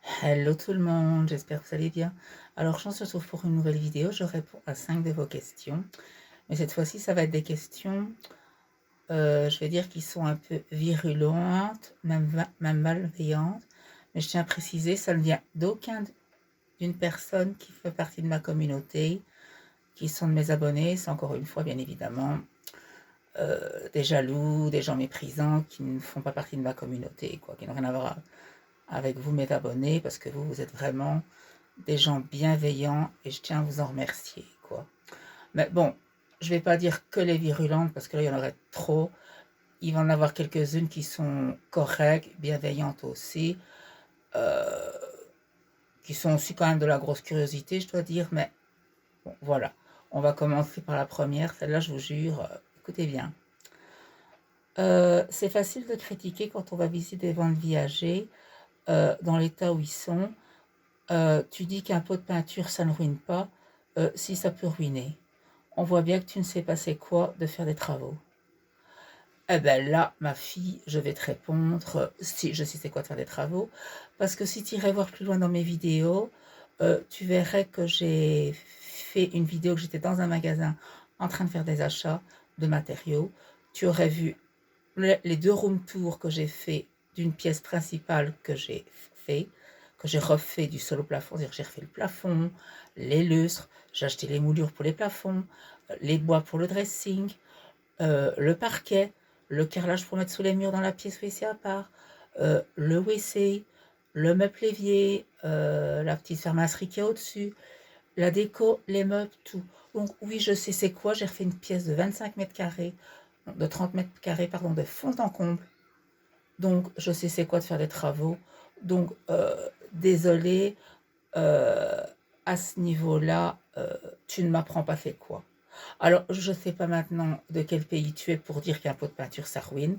Hello tout le monde, j'espère que vous allez bien. Alors, je se retrouve pour une nouvelle vidéo. Je réponds à 5 de vos questions. Mais cette fois-ci, ça va être des questions, je vais dire, qui sont un peu virulentes, même malveillantes. Mais je tiens à préciser, ça ne vient d'une personne qui fait partie de ma communauté, qui sont de mes abonnés. C'est encore une fois, bien évidemment, des jaloux, des gens méprisants qui ne font pas partie de ma communauté, quoi, qui n'ont rien à voir avec vous, mes abonnés, parce que vous êtes vraiment des gens bienveillants et je tiens à vous en remercier, quoi. Mais bon, je vais pas dire que les virulentes parce que là, il y en aurait trop. Il va en avoir quelques-unes qui sont correctes, bienveillantes aussi, euh, qui sont aussi quand même de la grosse curiosité, je dois dire. Mais bon, voilà. On va commencer par la première. Celle-là, je vous jure, écoutez bien. C'est facile de critiquer quand on va visiter des ventes viagers dans l'état où ils sont. Tu dis qu'un pot de peinture, ça ne ruine pas. Si, ça peut ruiner. On voit bien que tu ne sais pas c'est quoi de faire des travaux. Eh ben là, ma fille, je vais te répondre, si je sais c'est quoi de faire des travaux, parce que si tu irais voir plus loin dans mes vidéos, tu verrais que j'ai fait une vidéo que j'étais dans un magasin en train de faire des achats de matériaux. Tu aurais vu les deux room tours que j'ai fait d'une pièce principale fait, que j'ai refait du sol au plafond, c'est-à-dire que j'ai refait le plafond, les lustres, j'ai acheté les moulures pour les plafonds, les bois pour le dressing, le parquet, le carrelage pour mettre sous les murs dans la pièce WC à part, le WC, le meuble évier, la petite fermasserie qui est au-dessus, la déco, les meubles, tout. Donc oui, je sais c'est quoi, j'ai refait une pièce de 25 mètres carrés, de 30 mètres carrés, pardon, de fond en comble. Donc je sais c'est quoi de faire des travaux. Donc désolé, euh, à ce niveau-là, tu ne m'apprends pas fait quoi. Alors, je ne sais pas maintenant de quel pays tu es pour dire qu'un pot de peinture, ça ruine.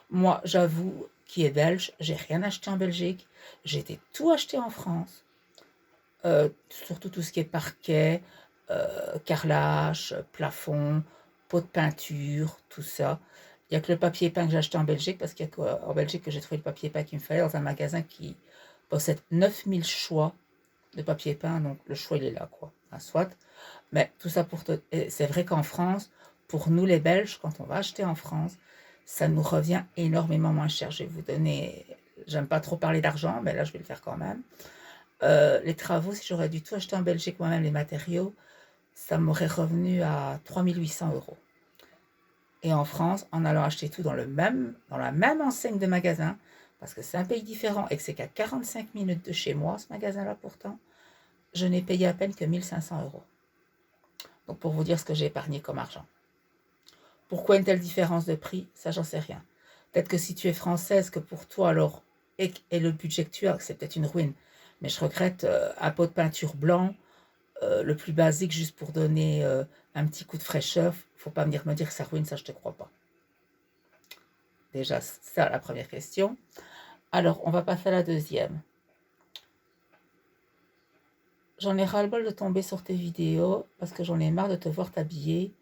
Moi, j'avoue, qui est belge, j'ai rien acheté en Belgique. J'ai été tout acheté en France. Surtout tout ce qui est parquet, carrelage, plafond, pot de peinture, tout ça. Il n'y a que le papier peint que j'ai acheté en Belgique, parce qu'il y a qu'en Belgique que j'ai trouvé le papier peint qu'il me fallait dans un magasin qui possède 9000 choix de papier peint, donc le choix il est là, quoi. Enfin, soit. Mais tout ça pour te... C'est vrai qu'en France, pour nous les Belges, quand on va acheter en France, ça nous revient énormément moins cher. Je vais vous donner... J'aime pas trop parler d'argent, mais là je vais le faire quand même. Les travaux, si j'aurais dû tout acheter en Belgique moi-même, les matériaux, ça m'aurait revenu à 3 800 €. Et en France, en allant acheter tout dans la même enseigne de magasin, parce que c'est un pays différent et que c'est qu'à 45 minutes de chez moi, ce magasin-là pourtant, je n'ai payé à peine que 1 500 €. Donc pour vous dire ce que j'ai épargné comme argent. Pourquoi une telle différence de prix? Ça, j'en sais rien. Peut-être que si tu es française, que pour toi, alors, et le budget que tu as, c'est peut-être une ruine. Mais je regrette un pot de peinture blanc, le plus basique, juste pour donner un petit coup de fraîcheur. Faut pas venir me dire que ça ruine, ça, je te crois pas. Déjà, ça, la première question. Alors, on va passer à la deuxième. J'en ai ras-le-bol de tomber sur tes vidéos parce que j'en ai marre de te voir t'habiller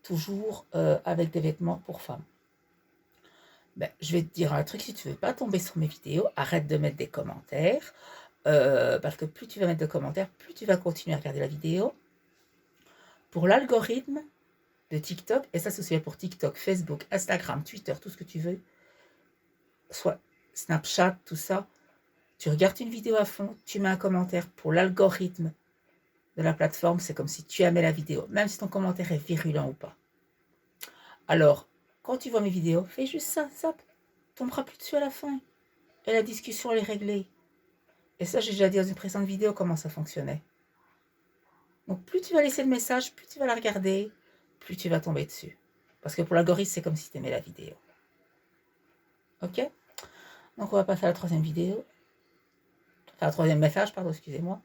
toujours avec des vêtements pour femmes. Ben, je vais te dire un truc, si tu veux pas tomber sur mes vidéos, arrête de mettre des commentaires, parce que plus tu vas mettre de commentaires, plus tu vas continuer à regarder la vidéo. Pour l'algorithme de TikTok, et ça c'est aussi pour TikTok, Facebook, Instagram, Twitter, tout ce que tu veux, soit Snapchat, tout ça, tu regardes une vidéo à fond, tu mets un commentaire. Pour l'algorithme de la plateforme, c'est comme si tu aimais la vidéo, même si ton commentaire est virulent ou pas. Alors, quand tu vois mes vidéos, fais juste ça, ça tombera plus dessus à la fin. Et la discussion, elle est réglée. Et ça, j'ai déjà dit dans une précédente vidéo comment ça fonctionnait. Donc, plus tu vas laisser le message, plus tu vas la regarder, plus tu vas tomber dessus. Parce que pour l'algorithme, c'est comme si tu aimais la vidéo. Ok? Donc, on va passer à la troisième vidéo. Enfin, le troisième message, pardon, excusez-moi.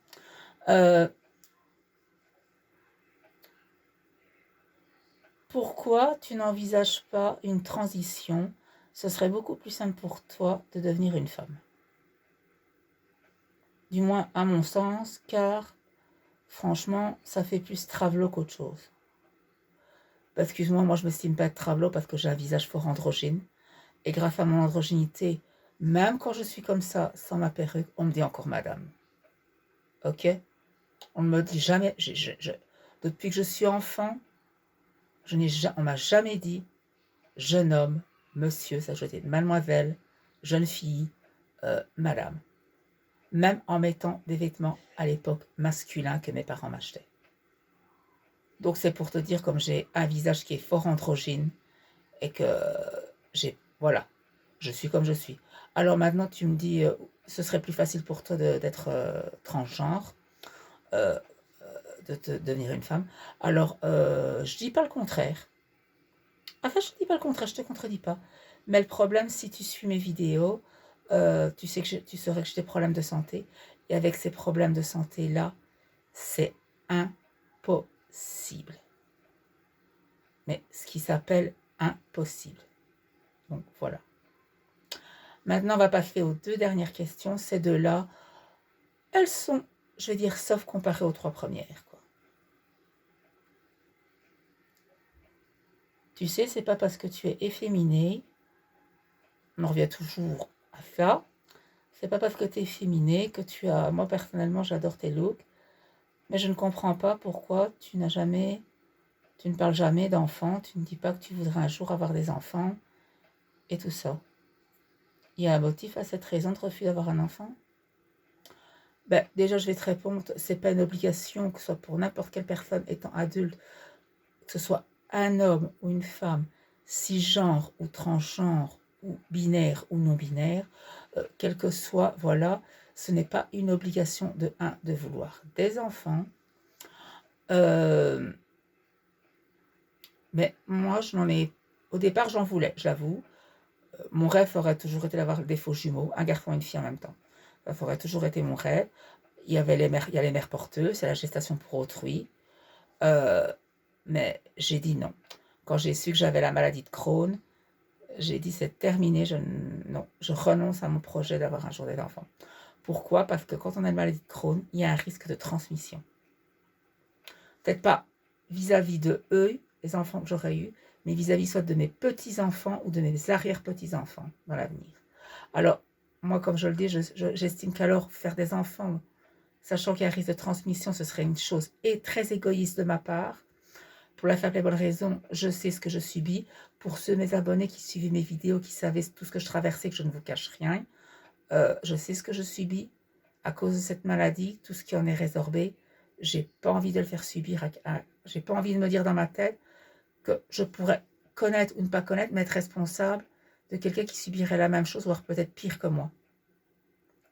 Pourquoi tu n'envisages pas une transition? Ce serait beaucoup plus simple pour toi de devenir une femme. Du moins, à mon sens, car, franchement, ça fait plus travelot qu'autre chose. Excuse-moi, moi je m'estime pas être travelot parce que j'ai un visage fort androgyne. Et grâce à mon androgynité, Même quand je suis comme ça, sans ma perruque, on me dit encore madame. Ok? On ne me dit jamais, depuis que je suis enfant, on m'a jamais dit jeune homme, monsieur, ça je dis mademoiselle, jeune fille, madame. Même en mettant des vêtements à l'époque masculins que mes parents m'achetaient. Donc c'est pour te dire comme j'ai un visage qui est fort androgyne et que voilà, je suis comme je suis. Alors maintenant tu me dis, ce serait plus facile pour toi d'être transgenre, euh, de devenir une femme. Alors je dis pas le contraire. Enfin je dis pas le contraire, je te contredis pas. Mais le problème, si tu suis mes vidéos, tu saurais que j'ai des problèmes de santé. Et avec ces problèmes de santé là, c'est impossible. Mais ce qui s'appelle impossible. Donc voilà. Maintenant, on va passer aux 2 dernières questions. Ces 2-là, elles sont, je vais dire, sauf comparées aux 3 premières, quoi. Tu sais, c'est pas parce que tu es efféminé, on en revient toujours à ça, c'est pas parce que tu es efféminé que tu as... Moi, personnellement, j'adore tes looks, mais je ne comprends pas pourquoi tu ne parles jamais d'enfants, tu ne dis pas que tu voudrais un jour avoir des enfants, et tout ça. Il y a un motif à cette raison de refus d'avoir un enfant? Ben, déjà, je vais te répondre, c'est pas une obligation, que ce soit pour n'importe quelle personne étant adulte, que ce soit un homme ou une femme, cisgenre ou transgenre, ou binaire ou non-binaire, quel que soit, voilà, ce n'est pas une obligation de vouloir des enfants. Mais moi, au départ, j'en voulais, j'avoue. Mon rêve aurait toujours été d'avoir des faux jumeaux, un garçon et une fille en même temps. Ça aurait toujours été mon rêve. Il y a les mères porteuses, c'est la gestation pour autrui. Mais j'ai dit non. Quand j'ai su que j'avais la maladie de Crohn, j'ai dit c'est terminé, non, je renonce à mon projet d'avoir un jour des enfants. Pourquoi? Parce que quand on a une maladie de Crohn, il y a un risque de transmission. Peut-être pas vis-à-vis de eux, les enfants que j'aurais eus, mais vis-à-vis soit de mes petits-enfants ou de mes arrière-petits-enfants dans l'avenir. Alors, moi, comme je le dis, j'estime qu'alors faire des enfants, sachant qu'il y a un risque de transmission, ce serait une chose très égoïste de ma part. Pour la simple et bonne raison, je sais ce que je subis. Pour ceux, mes abonnés qui suivaient mes vidéos, qui savaient tout ce que je traversais, que je ne vous cache rien, je sais ce que je subis à cause de cette maladie, tout ce qui en est résorbé. J'ai pas envie de le faire subir. J'ai pas envie de me dire dans ma tête que je pourrais connaître ou ne pas connaître, mais être responsable de quelqu'un qui subirait la même chose, voire peut-être pire que moi,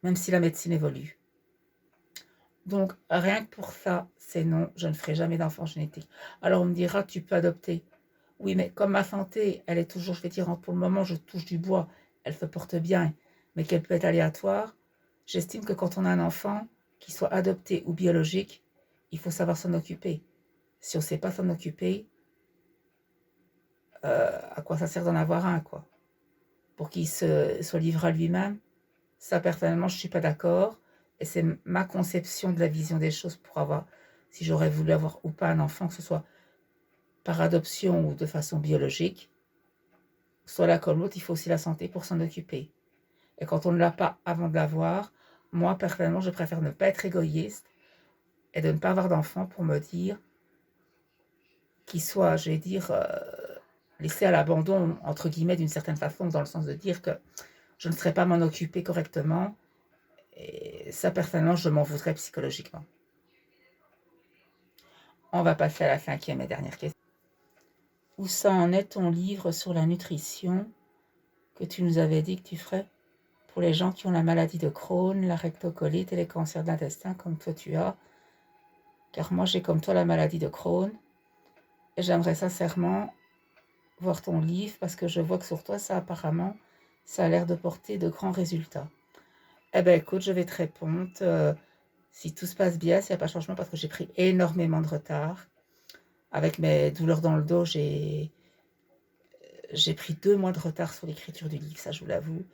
même si la médecine évolue. Donc, rien que pour ça, c'est non, je ne ferai jamais d'enfant génétique. Alors, on me dira, tu peux adopter. Oui, mais comme ma santé, elle est toujours, je vais dire, pour le moment, je touche du bois, elle se porte bien, mais qu'elle peut être aléatoire, j'estime que quand on a un enfant, qu'il soit adopté ou biologique, il faut savoir s'en occuper. Si on ne sait pas s'en occuper, à quoi ça sert d'en avoir un, quoi? Pour qu'il soit livré à lui-même? Ça, personnellement, je ne suis pas d'accord. Et c'est ma conception de la vision des choses pour avoir, si j'aurais voulu avoir ou pas un enfant, que ce soit par adoption ou de façon biologique, soit là comme l'autre, il faut aussi la santé pour s'en occuper. Et quand on ne l'a pas avant de l'avoir, moi, personnellement, je préfère ne pas être égoïste et de ne pas avoir d'enfant pour me dire qu'il soit, je vais dire, laissé à l'abandon, entre guillemets, d'une certaine façon, dans le sens de dire que je ne saurais pas m'en occuper correctement. Et ça, personnellement, je m'en voudrais psychologiquement. On va passer à la 5e et dernière question. Où ça en est ton livre sur la nutrition que tu nous avais dit que tu ferais pour les gens qui ont la maladie de Crohn, la rectocolite et les cancers de l'intestin comme toi tu as? Car moi, j'ai comme toi la maladie de Crohn et j'aimerais sincèrement voir ton livre parce que je vois que sur toi, ça apparemment, ça a l'air de porter de grands résultats. Eh bien, écoute, je vais te répondre. Si tout se passe bien, s'il n'y a pas de changement, parce que j'ai pris énormément de retard. Avec mes douleurs dans le dos, j'ai pris 2 mois de retard sur l'écriture du livre, ça je vous l'avoue.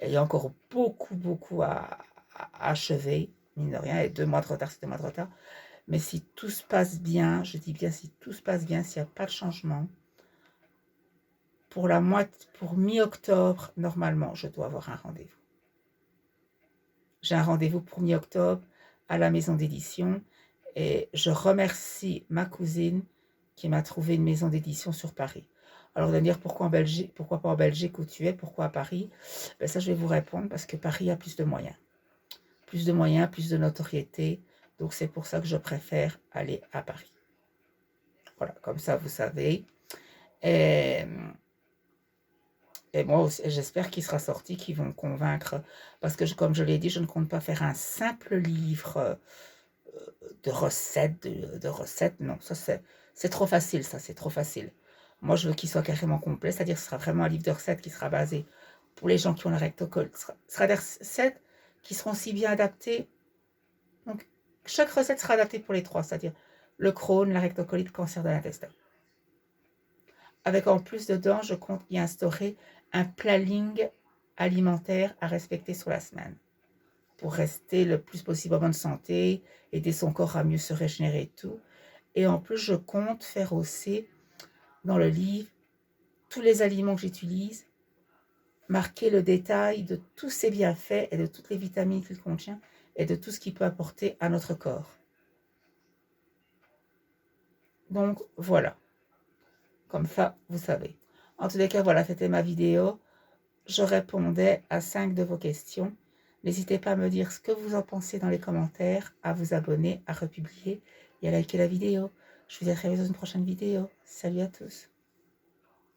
Il y a encore beaucoup à achever, mine de rien, et 2 mois de retard, c'est 2 mois de retard. Mais si tout se passe bien, je dis bien si tout se passe bien, s'il n'y a pas de changement, pour mi-octobre, normalement, je dois avoir un rendez-vous. J'ai un rendez-vous pour mi-octobre à la maison d'édition et je remercie ma cousine qui m'a trouvé une maison d'édition sur Paris. Alors, vous allez me dire pourquoi pas en Belgique où tu es, pourquoi à Paris? Ben, ça, je vais vous répondre parce que Paris a plus de moyens. Plus de moyens, plus de notoriété. Donc, c'est pour ça que je préfère aller à Paris. Voilà, comme ça, vous savez. Et moi aussi, j'espère qu'il sera sorti, qu'ils vont me convaincre. Parce que, comme je l'ai dit, je ne compte pas faire un simple livre de recettes, de recettes. Non, ça c'est trop facile, ça, c'est trop facile. Moi, je veux qu'il soit carrément complet, c'est-à-dire que ce sera vraiment un livre de recettes qui sera basé pour les gens qui ont le rectocolite. Ce sera des recettes qui seront si bien adaptées. Donc, chaque recette sera adaptée pour les trois, c'est-à-dire le Crohn, la rectocolite, le cancer de l'intestin. Avec en plus dedans, je compte y instaurer un planning alimentaire à respecter sur la semaine pour rester le plus possible en bonne santé, aider son corps à mieux se régénérer et tout. Et en plus, je compte faire aussi dans le livre tous les aliments que j'utilise, marquer le détail de tous ses bienfaits et de toutes les vitamines qu'il contient et de tout ce qu'il peut apporter à notre corps. Donc voilà, comme ça vous savez. En tous les cas, voilà, c'était ma vidéo. Je répondais à 5 de vos questions. N'hésitez pas à me dire ce que vous en pensez dans les commentaires, à vous abonner, à republier et à liker la vidéo. Je vous dis à très vite dans une prochaine vidéo. Salut à tous.